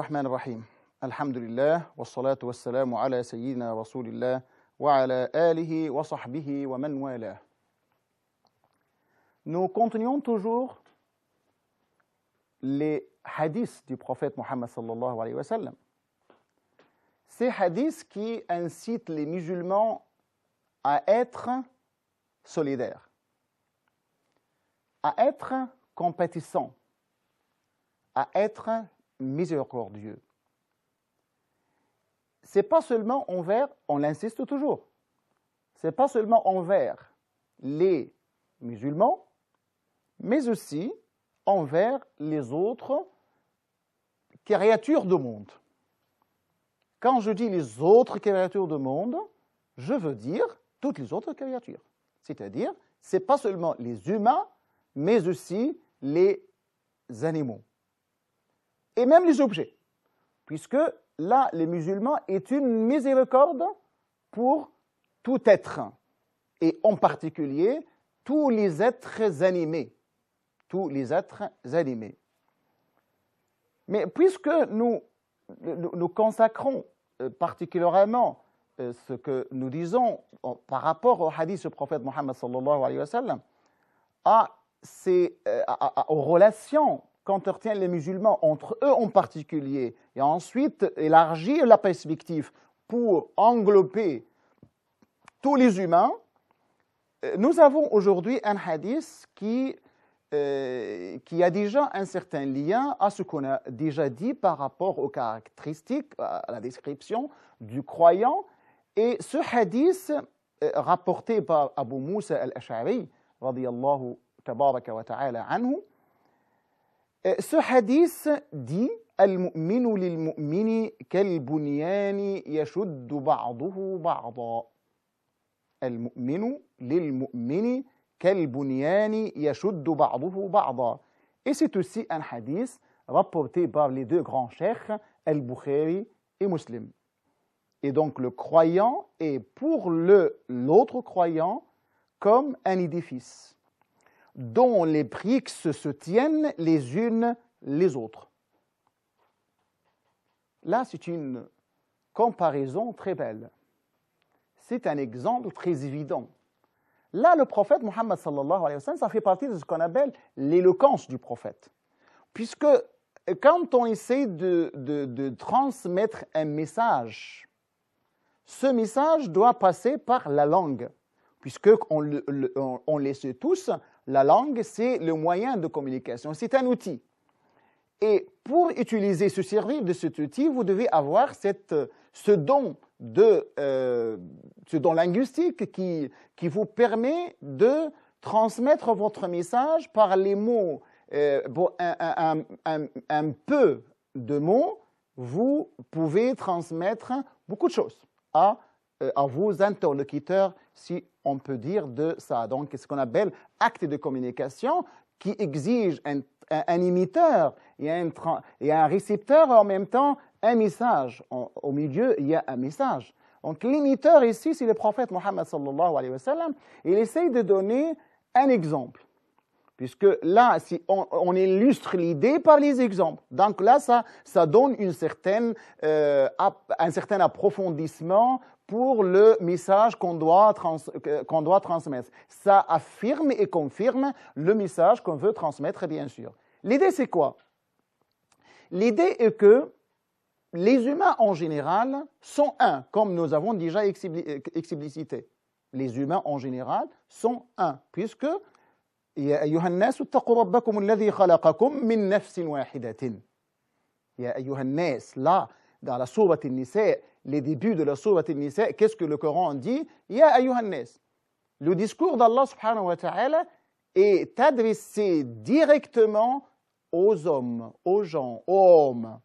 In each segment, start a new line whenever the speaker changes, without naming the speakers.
الرحمن الرحيم الحمد لله والصلاة والسلام على سيدنا رسول الله وعلى آله وصحبه ومن والاه. Nous continuons toujours les hadiths du prophète Mohammed sallallahu alayhi wa sallam. Ces hadiths qui incitent les musulmans à être solidaires, à être compatissants, à être miséricordieux. Ce n'est pas seulement envers, on l'insiste toujours, ce n'est pas seulement envers les musulmans, mais aussi envers les autres créatures du monde. Quand je dis les autres créatures du monde, je veux dire toutes les autres créatures. C'est-à-dire, ce n'est pas seulement les humains, mais aussi les animaux. Et même les objets, puisque là, les musulmans est une miséricorde pour tout être, et en particulier tous les êtres animés. Tous les êtres animés. Mais puisque nous consacrons particulièrement ce que nous disons par rapport au hadith du prophète Mohammed sallallahu alayhi wa sallam aux relations qu'entretiennent les musulmans entre eux en particulier, et ensuite élargir la perspective pour englober tous les humains, nous avons aujourd'hui un hadith qui a déjà un certain lien à ce qu'on a déjà dit par rapport aux caractéristiques, à la description du croyant. Et ce hadith rapporté par Abu Moussa al-Ash'ari, radiyallahu tabaraka wa ta'ala anhu, ce hadith dit « Al-mu'minu lil-mu'mini kal-bunyani yashuddu ba'duhu ba'da » Al-mu'minu lil-mu'mini kal-bunyani yashuddu ba'duhu ba'da. Et c'est aussi un hadith rapporté par les deux grands cheikhs, Al-Bukhari et Muslim. Et donc le croyant est pour l'autre croyant comme un édifice dont les briques se tiennent les unes les autres. Là, c'est une comparaison très belle. C'est un exemple très évident. Là, le prophète Mohammed sallallahu alayhi wa sallam, ça fait partie de ce qu'on appelle l'éloquence du prophète. Puisque quand on essaie de transmettre un message, ce message doit passer par la langue. Puisqu'on le sait tous, la langue, c'est le moyen de communication, c'est un outil. Et pour utiliser, se servir de cet outil, vous devez avoir ce don linguistique qui vous permet de transmettre votre message par les mots. Un peu de mots, vous pouvez transmettre beaucoup de choses à vos interlocuteurs, si on peut dire de ça. Donc, c'est ce qu'on appelle acte de communication qui exige un émetteur et un récepteur, et en même temps un message. Au milieu, il y a un message. Donc, l'émetteur ici, c'est le prophète Mohammed sallallahu alayhi wa sallam. Il essaye de donner un exemple. Puisque là, si on illustre l'idée par les exemples. Donc là, ça donne un certain approfondissement pour le message qu'on doit transmettre. Ça affirme et confirme le message qu'on veut transmettre, bien sûr. L'idée, c'est quoi? L'idée est que les humains, en général, sont un, comme nous avons déjà explicité. Les humains, en général, sont un, puisque يا أيها الناس اتقوا ربكم الذي خلقكم من نفس واحدة. يا أيها الناس, là, dans la sourate An-Nisa, les débuts de la sourate An-Nisa, qu'est-ce que le Coran dit? Ya أيها الناس. Le discours d'Allah subhanahu wa ta'ala est adressé directement aux hommes, aux gens, aux hommes.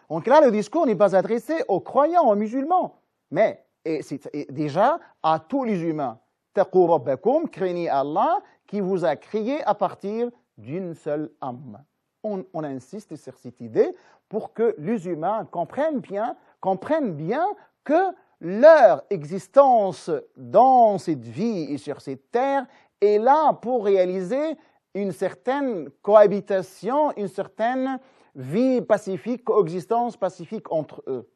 Donc là, le discours n'est pas adressé aux croyants, aux musulmans, mais c'est déjà à tous les humains. Taqou rabbakum, craignez Allah, qui vous a créé à partir d'une seule âme. On insiste sur cette idée pour que les humains comprennent bien que leur existence dans cette vie et sur cette terre est là pour réaliser une certaine cohabitation, une certaine vie pacifique, coexistence pacifique entre eux.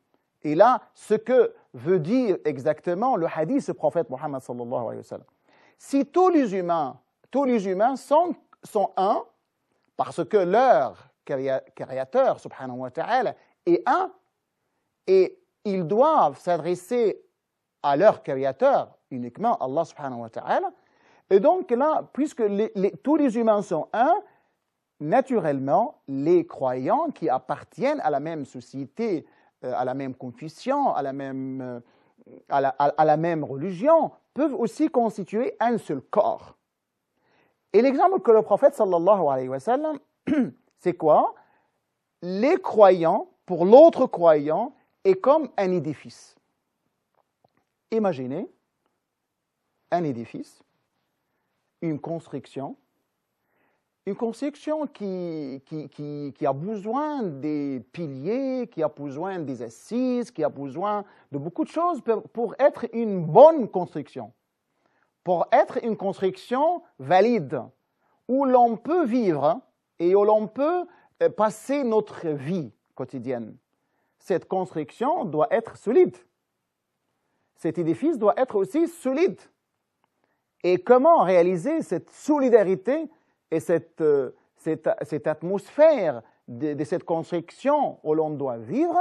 Et là, ce que veut dire exactement le hadith du prophète Mohammed sallallahu alayhi wa sallam. Si tous les humains sont un, parce que leur créateur, subhanahu wa ta'ala, est un, et ils doivent s'adresser à leur créateur, uniquement Allah subhanahu wa ta'ala, et donc là, puisque tous les humains sont un, naturellement, les croyants qui appartiennent à la même société, à la même confession, à la même religion, peuvent aussi constituer un seul corps. Et l'exemple que le prophète sallallahu alayhi wa sallam, c'est quoi? Les croyants, pour l'autre croyant, est comme un édifice. Imaginez un édifice, une construction qui a besoin des piliers, qui a besoin des assises, qui a besoin de beaucoup de choses pour être une bonne construction, pour être une construction valide, où l'on peut vivre et où l'on peut passer notre vie quotidienne. Cette construction doit être solide. Cet édifice doit être aussi solide. Et comment réaliser cette solidarité et cette atmosphère de cette construction où l'on doit vivre?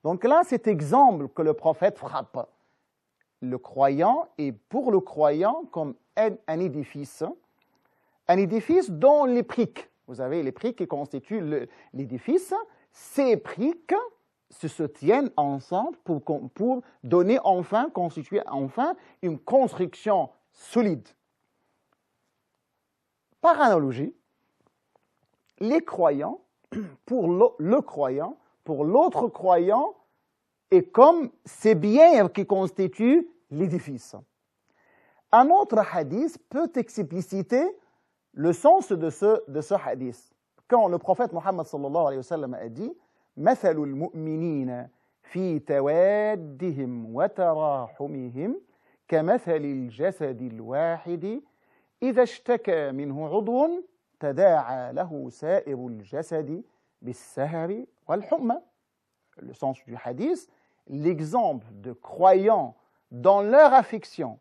Donc là, cet exemple que le prophète frappe, le croyant est pour le croyant comme un édifice dont les briques, vous avez les briques qui constituent l'édifice, ces briques se tiennent ensemble pour donner constituer enfin une construction solide. Par analogie, les croyants, pour le croyant, pour l'autre croyant, est comme ces biens qui constituent l'édifice. Un autre hadith peut expliciter le sens de ce hadith. Quand le prophète Mohammed sallallahu alayhi wa sallam a dit مثل المؤمنين في توادهم وتراحمهم كمثل الجسد الواحد إذا اشتكى منه عضو تداعى له سائر الجسد بالسهر والحمى. Le sens du hadith, l'exemple de croyants dans leur affection,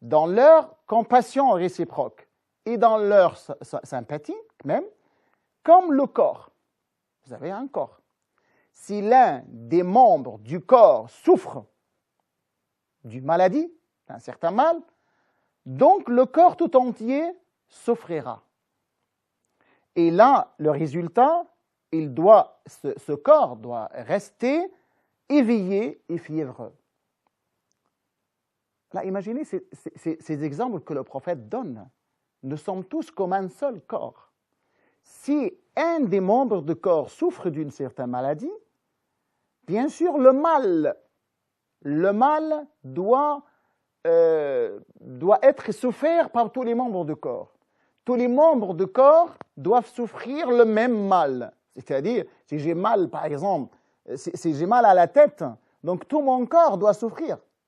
dans leur compassion réciproque et dans leur sympathie même, comme le corps. Vous avez un corps. Si l'un des membres du corps souffre d'une maladie, d'un certain mal, donc le corps tout entier souffrira. Et là, le résultat, ce corps doit rester éveillé et fiévreux. Là, imaginez ces exemples que le prophète donne. Nous sommes tous comme un seul corps. Si un des membres du corps souffre d'une certaine maladie, bien sûr, le mal doit être souffert par tous les membres du corps. Tous les membres du corps doivent souffrir le même mal. C'est-à-dire, si j'ai mal, par exemple, si j'ai mal à la tête, donc tout mon corps doit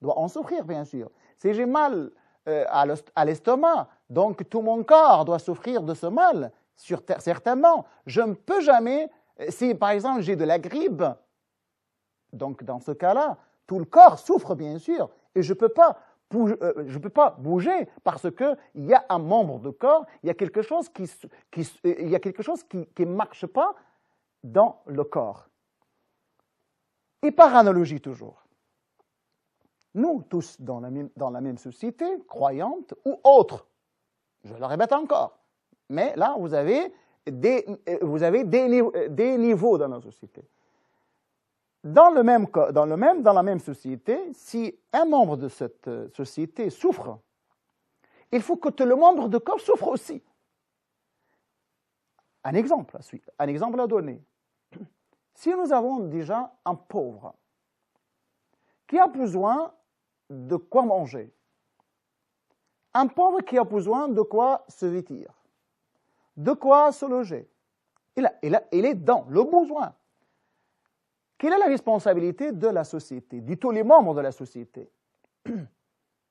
en souffrir, bien sûr. Si j'ai mal à l'estomac, donc tout mon corps doit souffrir de ce mal. Certainement, je ne peux jamais, si par exemple j'ai de la grippe, donc dans ce cas-là, tout le corps souffre bien sûr, et je ne peux pas bouger parce qu'il y a un membre du corps, il y a quelque chose qui ne marche pas dans le corps. Et par analogie toujours, nous tous dans la même société, croyante ou autre, je le répète encore, mais là, vous avez des niveaux dans la société. Dans la même société, si un membre de cette société souffre, il faut que tout le membre du corps souffre aussi. Un exemple à donner. Si nous avons déjà un pauvre qui a besoin de quoi manger, un pauvre qui a besoin de quoi se vêtir, de quoi se loger. Il est dans le besoin. Quelle est la responsabilité de la société, de tous les membres de la société?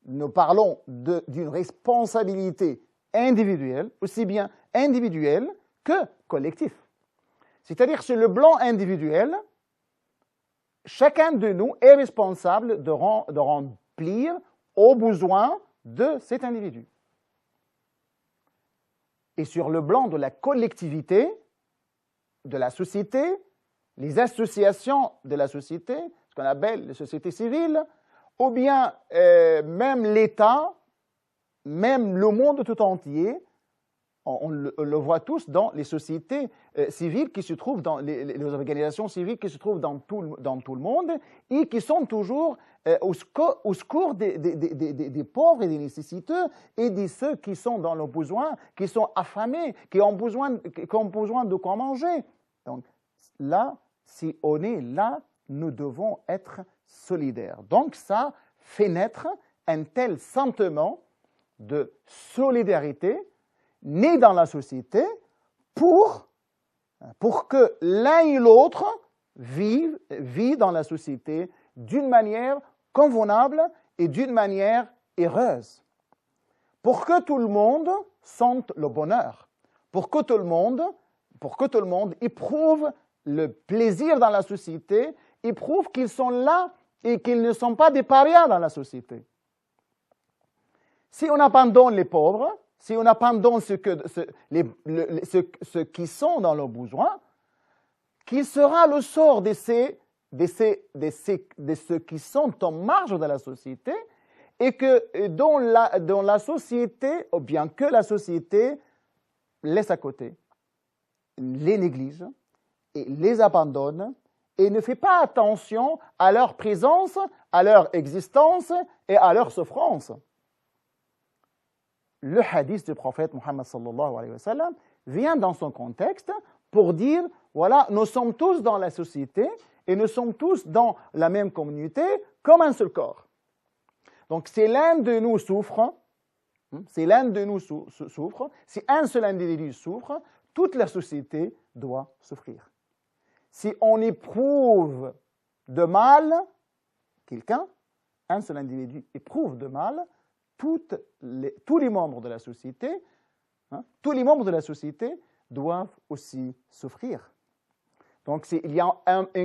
Nous parlons d'une responsabilité individuelle, aussi bien individuelle que collective. C'est-à-dire sur le plan individuel, chacun de nous est responsable de remplir aux besoins de cet individu. Et sur le plan de la collectivité, de la société, les associations de la société, ce qu'on appelle les sociétés civiles, ou bien même l'État, même le monde tout entier, on le voit tous dans les sociétés civiles qui se trouvent dans les organisations civiles qui se trouvent dans tout le monde et qui sont toujours au secours des pauvres et des nécessiteux et de ceux qui sont dans le besoin, qui sont affamés, qui ont besoin de quoi manger. Donc là, si on est là, nous devons être solidaires. Donc ça fait naître un tel sentiment de solidarité né dans la société pour que l'un et l'autre vivent dans la société d'une manière convenable et d'une manière heureuse. Pour que tout le monde sente le bonheur, pour que tout le monde éprouve le plaisir dans la société, éprouve qu'ils sont là et qu'ils ne sont pas des parias dans la société. Si on abandonne les pauvres, si on abandonne ceux qui sont dans le besoin, quel sera le sort de ceux qui sont en marge de la société et que dont la société, ou bien que la société laisse à côté, les néglige et les abandonne et ne fait pas attention à leur présence, à leur existence et à leur souffrance. Le hadith du prophète Muhammad sallallahu alayhi wa sallam vient dans son contexte pour dire, voilà, nous sommes tous dans la société et nous sommes tous dans la même communauté comme un seul corps. Donc si l'un de nous souffre, si un seul individu souffre, toute la société doit souffrir. Si on éprouve de mal quelqu'un, un seul individu éprouve de mal, tous les membres de la société, tous les membres de la société doivent aussi souffrir. Donc, s'il y a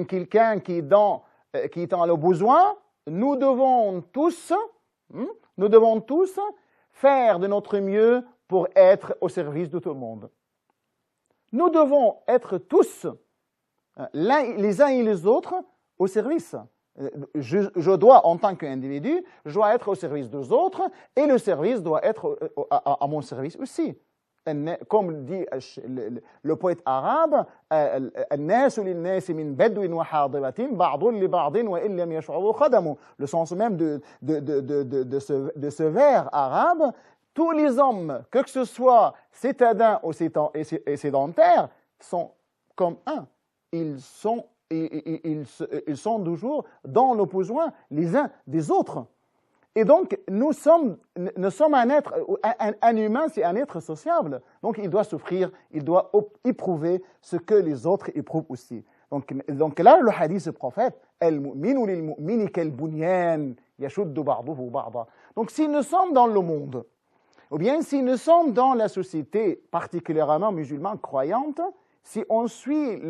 quelqu'un qui est dans le besoin, nous devons tous faire de notre mieux pour être au service de tout le monde. Nous devons être tous, les uns et les autres, au service. Je dois, en tant qu'individu, je dois être au service des autres et le service doit être à mon service aussi. Comme dit le poète arabe, le sens même de ce vers arabe, tous les hommes, que ce soit citadins ou sédentaires, sont comme un. Ils sont toujours dans le besoin les uns des autres. Et donc, nous sommes un être, un humain, c'est un être sociable. Donc, il doit souffrir, il doit éprouver ce que les autres éprouvent aussi. Donc là, le hadith du prophète, donc, si nous sommes dans le monde, ou bien si nous sommes dans la société particulièrement musulmane croyante, si on suit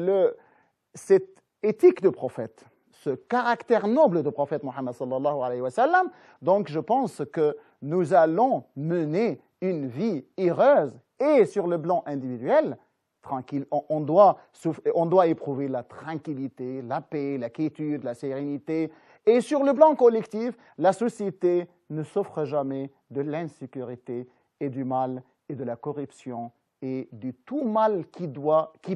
cette éthique de prophète, ce caractère noble du prophète Muhammad sallallahu alayhi wa sallam, donc je pense que nous allons mener une vie heureuse et sur le plan individuel, tranquille. On doit éprouver la tranquillité, la paix, la quiétude, la sérénité. Et sur le plan collectif, la société ne souffre jamais de l'insécurité et du mal et de la corruption et du tout mal qui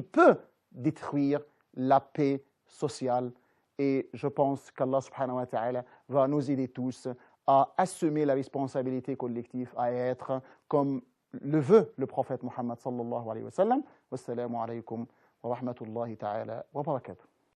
peut détruire la paix sociale. Et je pense qu'Allah subhanahu wa ta'ala va nous aider tous à assumer la responsabilité collective, à être comme le veut le prophète Muhammad sallallahu alayhi wa sallam. Wassalamu alaykum wa rahmatullahi ta'ala wa barakatuh.